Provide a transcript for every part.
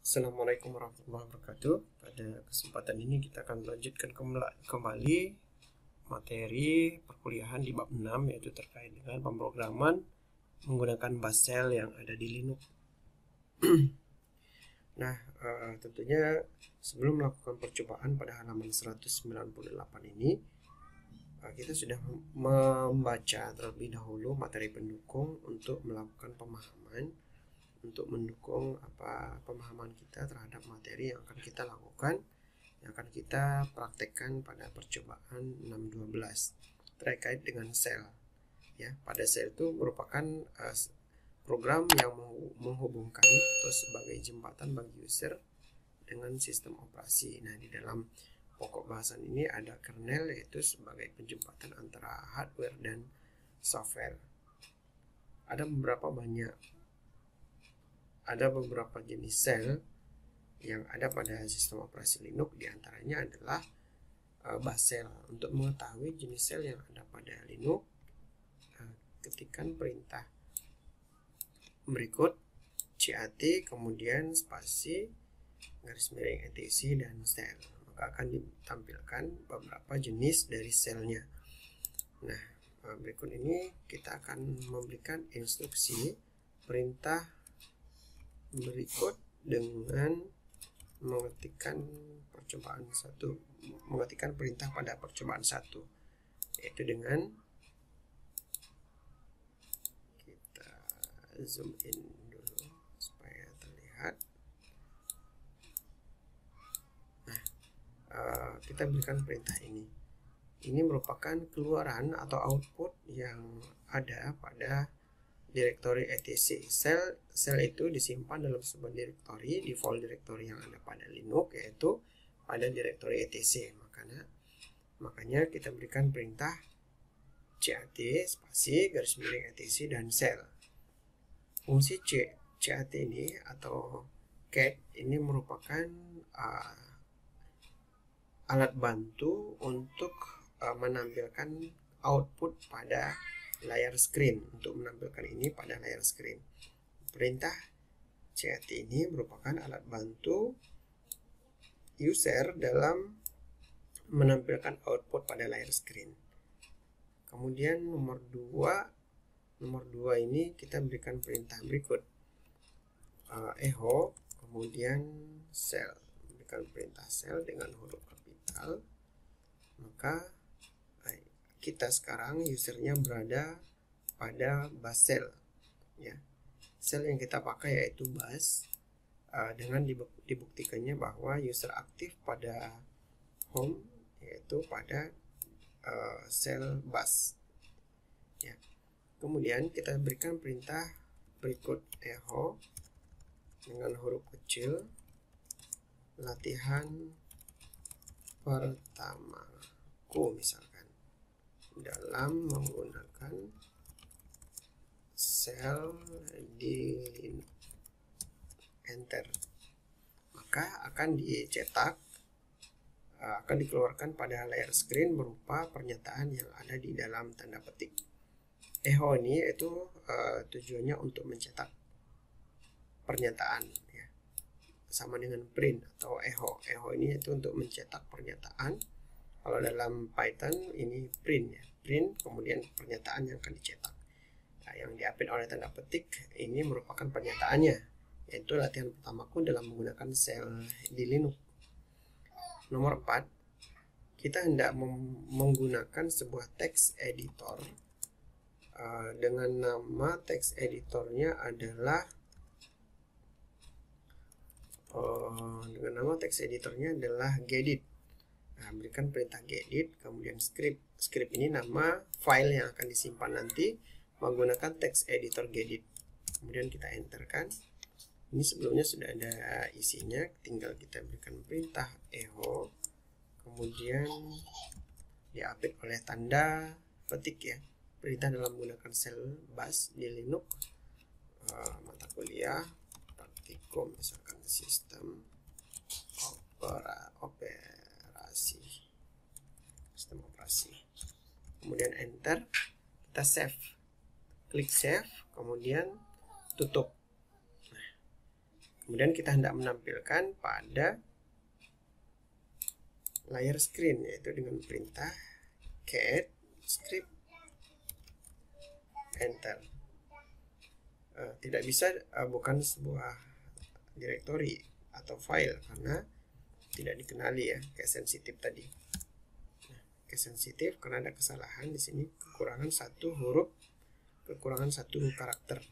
Assalamualaikum warahmatullahi wabarakatuh. Pada kesempatan ini kita akan melanjutkan kembali materi perkuliahan di bab 6, yaitu terkait dengan pemrograman menggunakan bash shell yang ada di Linux. Nah, tentunya sebelum melakukan percobaan pada halaman 198 ini, kita sudah membaca terlebih dahulu materi pendukung untuk melakukan pemahaman, untuk mendukung pemahaman kita terhadap materi yang akan kita lakukan, yang akan kita praktekkan pada percobaan 6.12 terkait dengan shell. Ya, pada shell itu merupakan program yang menghubungkan atau sebagai jembatan bagi user dengan sistem operasi. Nah, di dalam pokok bahasan ini ada kernel, yaitu sebagai penjembatan antara hardware dan software. Ada beberapa jenis shell yang ada pada sistem operasi Linux, diantaranya adalah bash shell. Untuk mengetahui jenis shell yang ada pada Linux, ketikkan perintah berikut cat kemudian spasi garis miring etc dan shell, maka akan ditampilkan beberapa jenis dari shellnya. Nah, berikut ini kita akan memberikan instruksi perintah berikut dengan mengetikkan perintah pada percobaan 1, yaitu dengan kita zoom in dulu supaya terlihat. Nah, kita berikan perintah ini. Ini merupakan keluaran atau output yang ada pada direktori etc. Shell itu disimpan dalam sebuah direktori, default direktori yang ada pada Linux, yaitu pada direktori etc. Makanya kita berikan perintah cat spasi garis miring etc dan shell. Fungsi cat ini atau cat ini merupakan alat bantu untuk menampilkan output pada layar screen. Untuk menampilkan ini pada layar screen, perintah cat ini merupakan alat bantu user dalam menampilkan output pada layar screen. Kemudian nomor 2 ini kita berikan perintah berikut echo kemudian shell. Berikan perintah shell dengan huruf kapital, maka kita sekarang usernya berada pada bash shell, ya. Shell yang kita pakai yaitu bash, dengan dibuktikannya bahwa user aktif pada home, yaitu pada shell bash, ya. Kemudian kita berikan perintah berikut echo dengan huruf kecil latihan pertamaku misalkan, dalam menggunakan shell di Linux, enter, maka akan dikeluarkan pada layar screen berupa pernyataan yang ada di dalam tanda petik. Echo ini itu tujuannya untuk mencetak pernyataan, ya. Sama dengan print atau echo. Echo ini itu untuk mencetak pernyataan. Kalau dalam Python ini print, ya. Print kemudian pernyataan yang akan dicetak. Nah, yang diapit oleh tanda petik ini merupakan pernyataannya, yaitu latihan pertamaku dalam menggunakan shell di Linux. Nomor 4, kita hendak menggunakan sebuah text editor dengan nama text editornya adalah gedit. Nah, berikan perintah gedit kemudian script ini nama file yang akan disimpan nanti menggunakan text editor gedit. Kemudian kita enterkan. Ini sebelumnya sudah ada isinya, tinggal kita berikan perintah echo kemudian diapit oleh tanda petik, ya. Perintah dalam menggunakan shell bash di Linux, mata kuliah praktikum misalkan sistem operasi, kemudian enter, kita save, klik save kemudian tutup. Kemudian kita hendak menampilkan pada layar screen, yaitu dengan perintah cat script enter. Tidak bisa bukan sebuah directory atau file karena tidak dikenali ya, kayak sensitif tadi. Kayak sensitif karena ada kesalahan di sini, kekurangan satu huruf, kekurangan satu karakter,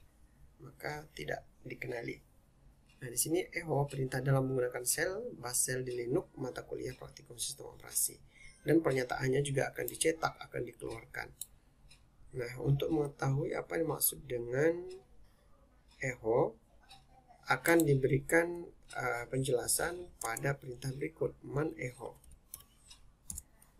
maka tidak dikenali. Nah, di sini echo perintah dalam menggunakan sel, bus sel di Linux, mata kuliah praktikum sistem operasi. Dan pernyataannya juga akan dicetak, akan dikeluarkan. Nah, untuk mengetahui apa yang maksud dengan echo, akan diberikan penjelasan pada perintah berikut, man echo.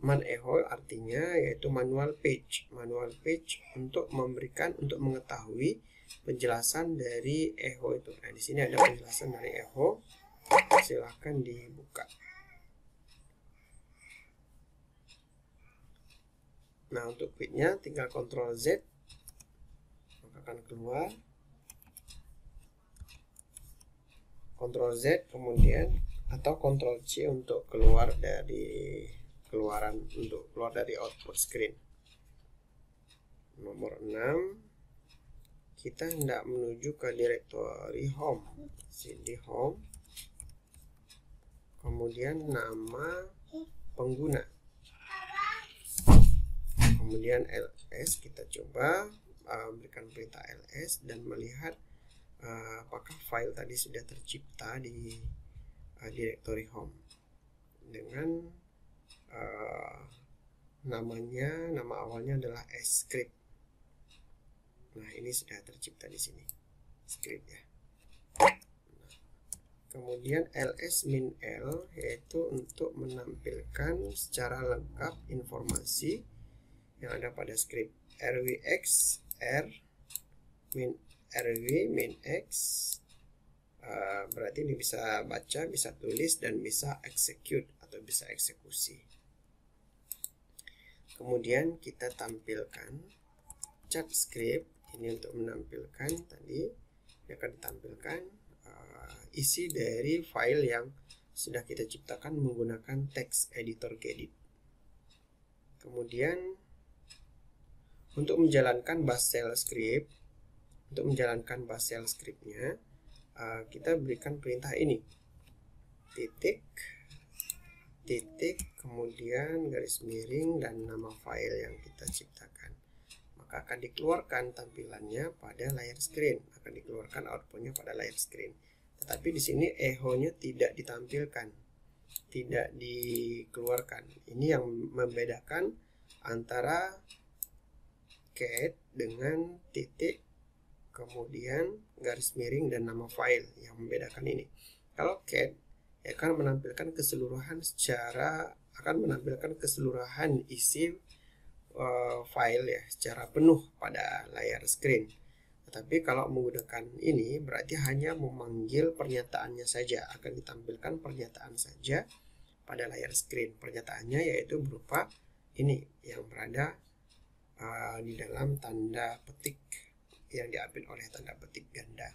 Man echo artinya yaitu manual page. Manual page untuk mengetahui penjelasan dari echo itu. Nah, di sini ada penjelasan dari echo. Silahkan dibuka. Nah, untuk quitnya tinggal Ctrl Z, maka akan keluar. Ctrl Z kemudian atau Ctrl C untuk keluar dari output screen. Nomor 6, kita hendak menuju ke directory home, cd home, kemudian nama pengguna, kemudian ls. Kita coba berikan perintah ls dan melihat apakah file tadi sudah tercipta di directory home dengan nama awalnya adalah script. Nah, ini sudah tercipta di sini script ya. Nah, kemudian ls-l yaitu untuk menampilkan secara lengkap informasi yang ada pada script. rwx r min rw min x, berarti ini bisa baca, bisa tulis, dan bisa execute atau bisa eksekusi. Kemudian kita tampilkan cat script ini untuk menampilkan tadi, yang akan ditampilkan isi dari file yang sudah kita ciptakan menggunakan text editor Gedit. Kemudian untuk menjalankan bash shell script, scriptnya kita berikan perintah ini, titik, kemudian garis miring dan nama file yang kita ciptakan. Maka akan dikeluarkan tampilannya pada layar screen, akan dikeluarkan outputnya pada layar screen. Tetapi di sini echo-nya tidak ditampilkan, tidak dikeluarkan. Ini yang membedakan antara cat dengan titik, kemudian garis miring dan nama file yang membedakan ini. Kalau cat akan menampilkan keseluruhan isi file ya secara penuh pada layar screen. Tetapi kalau menggunakan ini berarti hanya memanggil pernyataannya saja, akan ditampilkan pernyataan saja pada layar screen. Pernyataannya yaitu berupa ini yang berada di dalam tanda petik yang diambil oleh tanda petik ganda.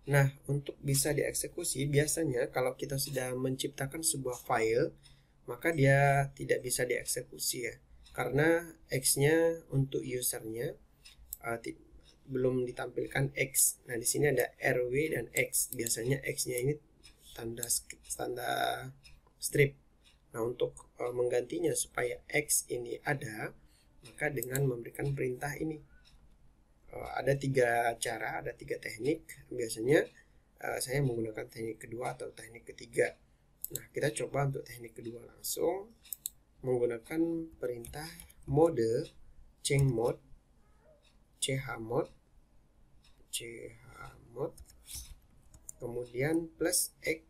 Nah, untuk bisa dieksekusi biasanya kalau kita sudah menciptakan sebuah file, maka dia tidak bisa dieksekusi ya, karena X-nya untuk usernya belum ditampilkan X. Nah, di sini ada RW dan X. Biasanya X-nya ini tanda strip. Nah, untuk menggantinya supaya X ini ada, maka dengan memberikan perintah ini. Ada 3 cara, ada 3 teknik. Biasanya saya menggunakan teknik kedua atau teknik ketiga. Nah, kita coba untuk teknik kedua langsung menggunakan perintah mode chmod, chmod, kemudian plus X.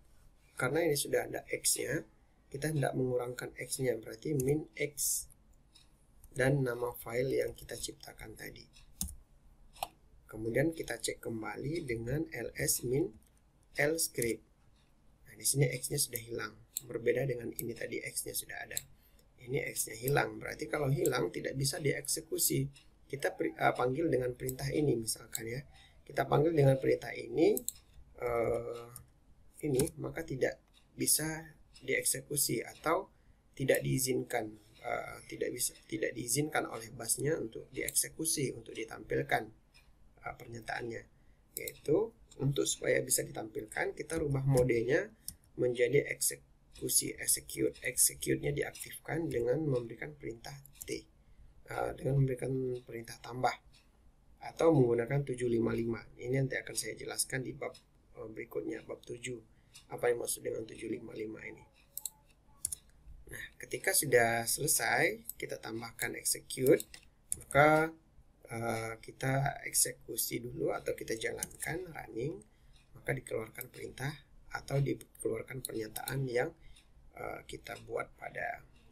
Karena ini sudah ada X-nya, kita hendak mengurangkan X-nya, berarti min X dan nama file yang kita ciptakan tadi. Kemudian kita cek kembali dengan ls min l script. Nah, di sini X-nya sudah hilang. Berbeda dengan ini tadi X-nya sudah ada. Ini X-nya hilang. Berarti kalau hilang tidak bisa dieksekusi. Kita panggil dengan perintah ini misalkan ya. Kita panggil dengan perintah ini ini, maka tidak bisa dieksekusi atau tidak diizinkan, tidak diizinkan oleh busnya untuk dieksekusi, untuk ditampilkan pernyataannya. Yaitu untuk supaya bisa ditampilkan, kita rubah modenya menjadi execute-nya diaktifkan dengan memberikan perintah T, dengan memberikan perintah tambah atau menggunakan 755. Ini nanti akan saya jelaskan di bab berikutnya, bab 7, apa yang maksud dengan 755 ini. Nah, ketika sudah selesai kita tambahkan execute, maka kita eksekusi dulu atau kita jalankan running, maka dikeluarkan perintah atau dikeluarkan pernyataan yang kita buat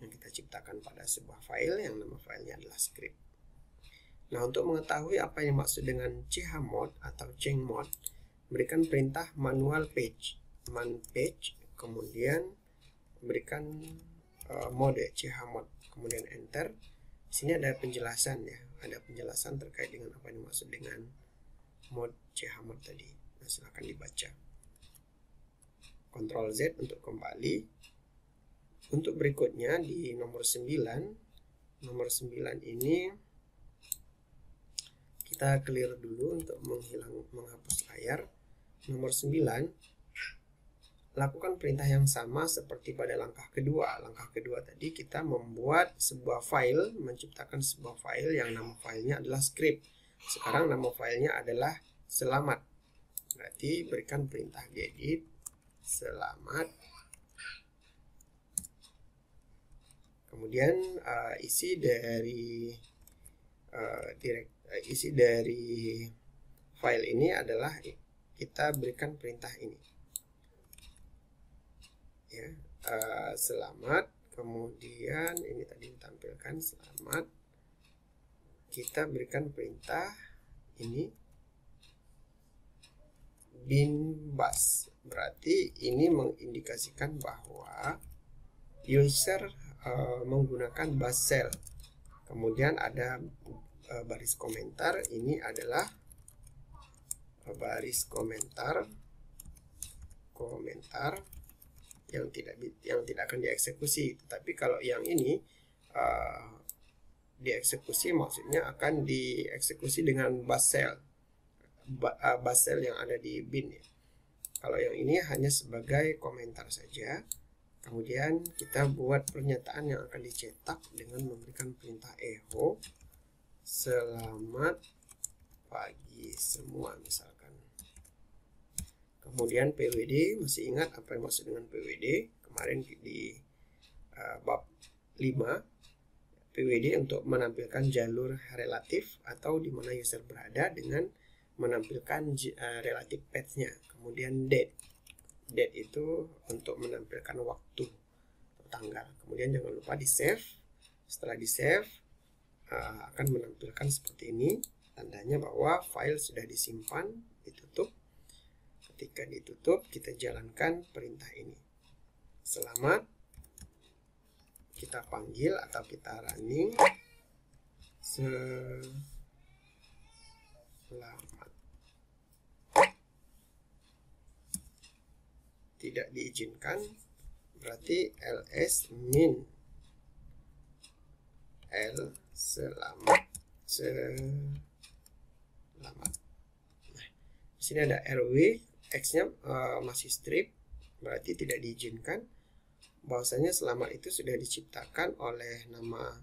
yang kita ciptakan pada sebuah file yang nama filenya adalah script. Nah, untuk mengetahui apa yang maksud dengan chmod atau change mode, berikan perintah manual page, kemudian berikan mode chmod, kemudian enter. Di sini ada penjelasan ya, ada penjelasan terkait dengan apa yang dimaksud dengan mode chmod tadi. Nah, silahkan dibaca. Ctrl Z untuk kembali. Untuk berikutnya di nomor 9 ini kita clear dulu untuk menghapus layar. Nomor 9, lakukan perintah yang sama seperti pada langkah kedua. Langkah kedua tadi kita membuat sebuah file, menciptakan sebuah file yang nama filenya adalah script. Sekarang nama filenya adalah selamat. Berarti berikan perintah gedit selamat. Kemudian isi dari file ini adalah kita berikan perintah ini ya, selamat. Kemudian ini tadi ditampilkan selamat, kita berikan perintah ini bin bus. Berarti ini mengindikasikan bahwa user menggunakan bus cell. Kemudian ada baris komentar, ini adalah baris komentar yang tidak akan dieksekusi. Tapi kalau yang ini dieksekusi, maksudnya akan dieksekusi dengan bus cell yang ada di bin ya. Kalau yang ini hanya sebagai komentar saja. Kemudian kita buat pernyataan yang akan dicetak dengan memberikan perintah echo selamat pagi semua misalkan. Kemudian PWD, masih ingat apa yang maksud dengan PWD? Kemarin di bab 5, PWD untuk menampilkan jalur relatif atau di mana user berada dengan menampilkan relatif path-nya. Kemudian date itu untuk menampilkan waktu atau tanggal. Kemudian jangan lupa di save. Setelah di save akan menampilkan seperti ini, tandanya bahwa file sudah disimpan, ditutup. Ketika ditutup, kita jalankan perintah ini selamat, kita panggil atau kita running selamat. Tidak diizinkan, berarti ls min l selamat. Nah, di sini ada rw, x-nya masih strip, berarti tidak diizinkan. Bahwasanya selamat itu sudah diciptakan oleh nama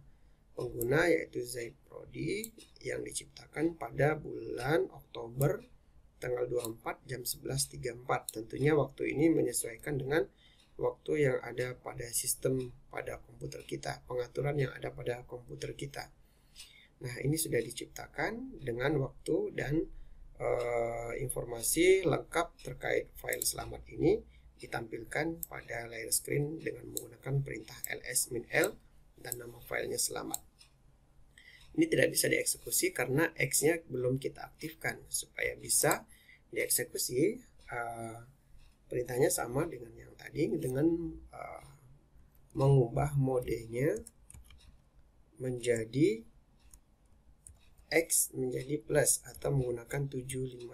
pengguna yaitu Zaid Prodi yang diciptakan pada bulan Oktober tanggal 24 jam 11.34. Tentunya waktu ini menyesuaikan dengan waktu yang ada pada sistem pada komputer kita, pengaturan yang ada pada komputer kita. Nah, ini sudah diciptakan dengan waktu dan informasi lengkap terkait file selamat ini ditampilkan pada layar screen dengan menggunakan perintah ls-l dan nama filenya selamat. Ini tidak bisa dieksekusi karena X-nya belum kita aktifkan. Supaya bisa dieksekusi, perintahnya sama dengan yang tadi, dengan mengubah modenya menjadi X menjadi plus atau menggunakan 755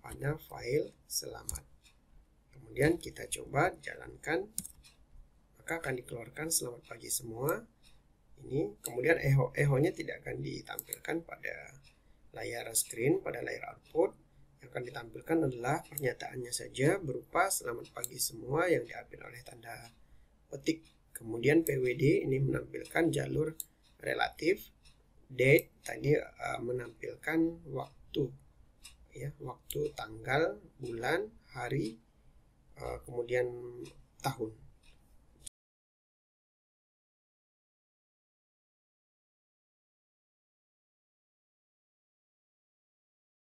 pada file selamat. Kemudian kita coba jalankan, maka akan dikeluarkan selamat pagi semua. Ini kemudian echo-nya tidak akan ditampilkan pada layar screen, pada layar output. Yang akan ditampilkan adalah pernyataannya saja berupa selamat pagi semua yang diambil oleh tanda petik. Kemudian PWD ini menampilkan jalur relatif, date tadi menampilkan waktu, ya, waktu, tanggal, bulan, hari, kemudian tahun.